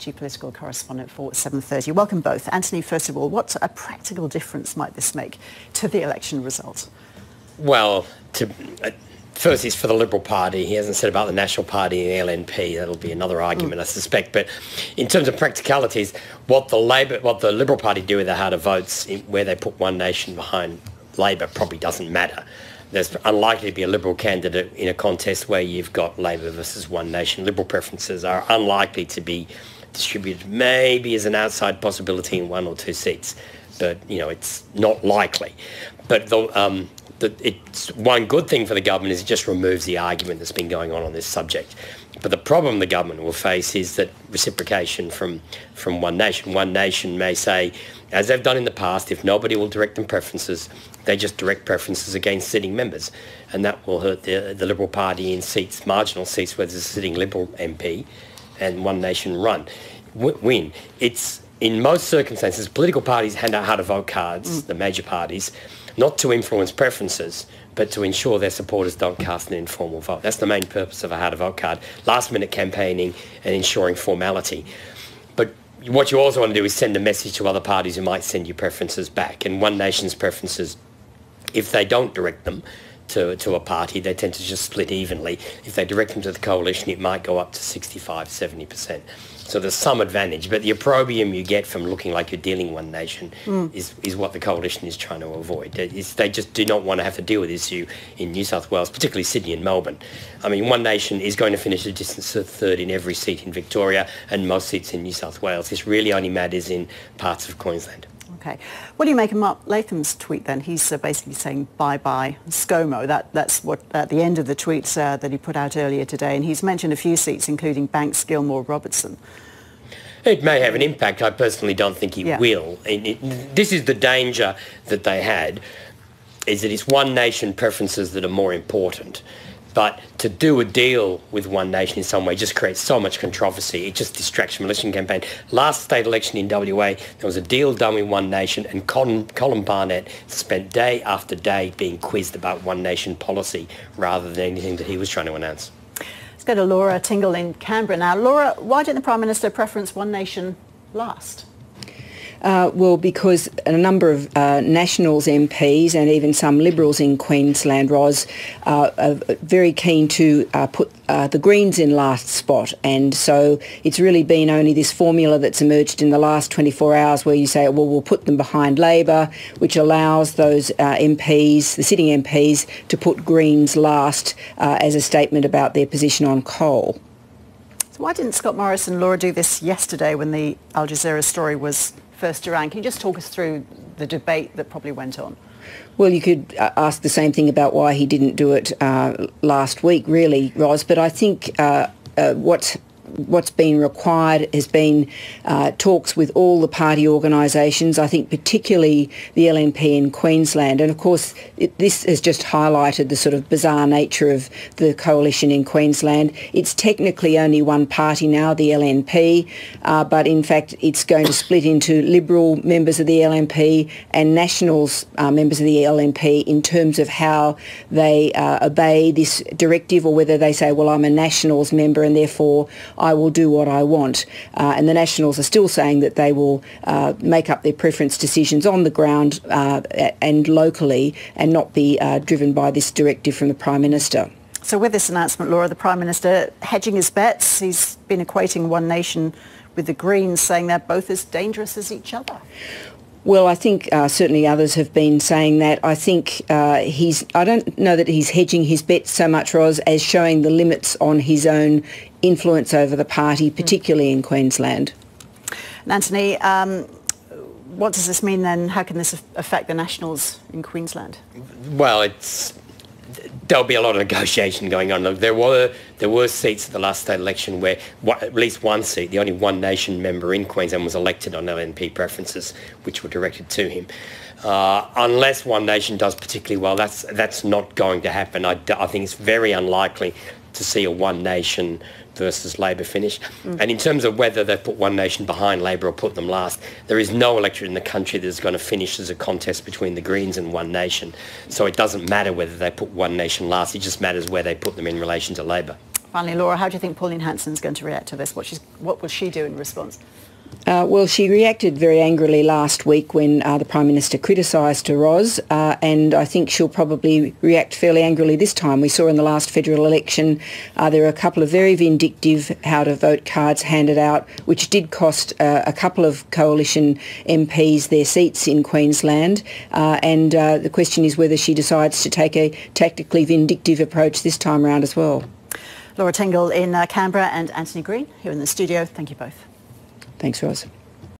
Chief Political Correspondent for 7:30. Welcome both. Antony, first of all, what a practical difference might this make to the election result? Well, first, it's for the Liberal Party. He hasn't said about the National Party and the LNP. That'll be another argument, I suspect. But in terms of practicalities, what the Liberal Party do with the harder votes, where they put One Nation behind Labor, probably doesn't matter. There's unlikely to be a Liberal candidate in a contest where you've got Labor versus One Nation. Liberal preferences are unlikely to be distributed, maybe as an outside possibility in one or two seats. But, you know, it's not likely. But it's one good thing for the government is it just removes the argument that's been going on this subject. But the problem the government will face is that reciprocation from One Nation. One Nation may say, as they've done in the past, if nobody will direct them preferences, they just direct preferences against sitting members. And that will hurt the Liberal Party in seats, marginal seats, where there's a sitting Liberal MP and One Nation win. It's, in most circumstances, political parties hand out harder vote cards, the major parties, not to influence preferences, but to ensure their supporters don't cast an informal vote. That's the main purpose of a harder vote card, last-minute campaigning and ensuring formality. But what you also want to do is send a message to other parties who might send you preferences back. And One Nation's preferences, if they don't direct them to a party, they tend to just split evenly. If they direct them to the coalition, it might go up to 65, 70%. So there's some advantage, but the opprobrium you get from looking like you're dealing One Nation is what the coalition is trying to avoid. They just do not want to have to deal with this issue in New South Wales, particularly Sydney and Melbourne. I mean, One Nation is going to finish a distance of third in every seat in Victoria and most seats in New South Wales. This really only matters in parts of Queensland. Okay. What do you make of Mark Laytons' tweet then? He's basically saying bye-bye ScoMo. That's what at the end of the tweets that he put out earlier today. And he's mentioned a few seats, including Banks, Gilmore, Robertson. It may have an impact. I personally don't think it will. This is the danger that they had, is that it's One Nation preferences that are more important. But to do a deal with One Nation in some way just creates so much controversy. It just distracts from the election campaign. Last state election in WA, there was a deal done with One Nation, and Colin Barnett spent day after day being quizzed about One Nation policy rather than anything that he was trying to announce. Let's go to Laura Tingle in Canberra now. Laura, why didn't the Prime Minister preference One Nation last? Well, because a number of Nationals MPs and even some Liberals in Queensland, Ros, are very keen to put the Greens in last spot. And so it's really been only this formula that's emerged in the last 24 hours where you say, well, we'll put them behind Labor, which allows those MPs, the sitting MPs, to put Greens last as a statement about their position on coal. So why didn't Scott Morrison, Laura, do this yesterday when the Al Jazeera story was first around? Can you just talk us through the debate that probably went on? Well, you could ask the same thing about why he didn't do it last week, really, Ros. But I think what's been required has been talks with all the party organisations, I think particularly the LNP in Queensland. And of course, this has just highlighted the sort of bizarre nature of the coalition in Queensland. It's technically only one party now, the LNP, but in fact it's going to split into Liberal members of the LNP and Nationals members of the LNP in terms of how they obey this directive, or whether they say, well, I'm a Nationals member and therefore I will do what I want. And the Nationals are still saying that they will make up their preference decisions on the ground and locally and not be driven by this directive from the Prime Minister. So with this announcement, Laura, the Prime Minister hedging his bets. He's been equating One Nation with the Greens, saying they're both as dangerous as each other. Well, I think certainly others have been saying that. I think I don't know that he's hedging his bets so much, Ros, as showing the limits on his own influence over the party, particularly in Queensland. And Antony, what does this mean then? How can this affect the Nationals in Queensland? Well, there'll be a lot of negotiation going on. There were seats at the last state election where at least one seat, the only One Nation member in Queensland, was elected on LNP preferences, which were directed to him. Unless One Nation does particularly well, that's not going to happen. I think it's very unlikely to see a One Nation versus Labor finish. And in terms of whether they put One Nation behind Labor or put them last, there is no electorate in the country that's going to finish as a contest between the Greens and One Nation. So it doesn't matter whether they put One Nation last, it just matters where they put them in relation to Labor. Finally, Laura, how do you think Pauline Hansons going to react to this? What will she do in response? Well, she reacted very angrily last week when the Prime Minister criticised her, Ros, and I think she'll probably react fairly angrily this time. We saw in the last federal election there were a couple of very vindictive how-to-vote cards handed out, which did cost a couple of coalition MPs their seats in Queensland, and the question is whether she decides to take a tactically vindictive approach this time around as well. Laura Tingle in Canberra and Antony Green here in the studio. Thank you both. Thanks, Ros.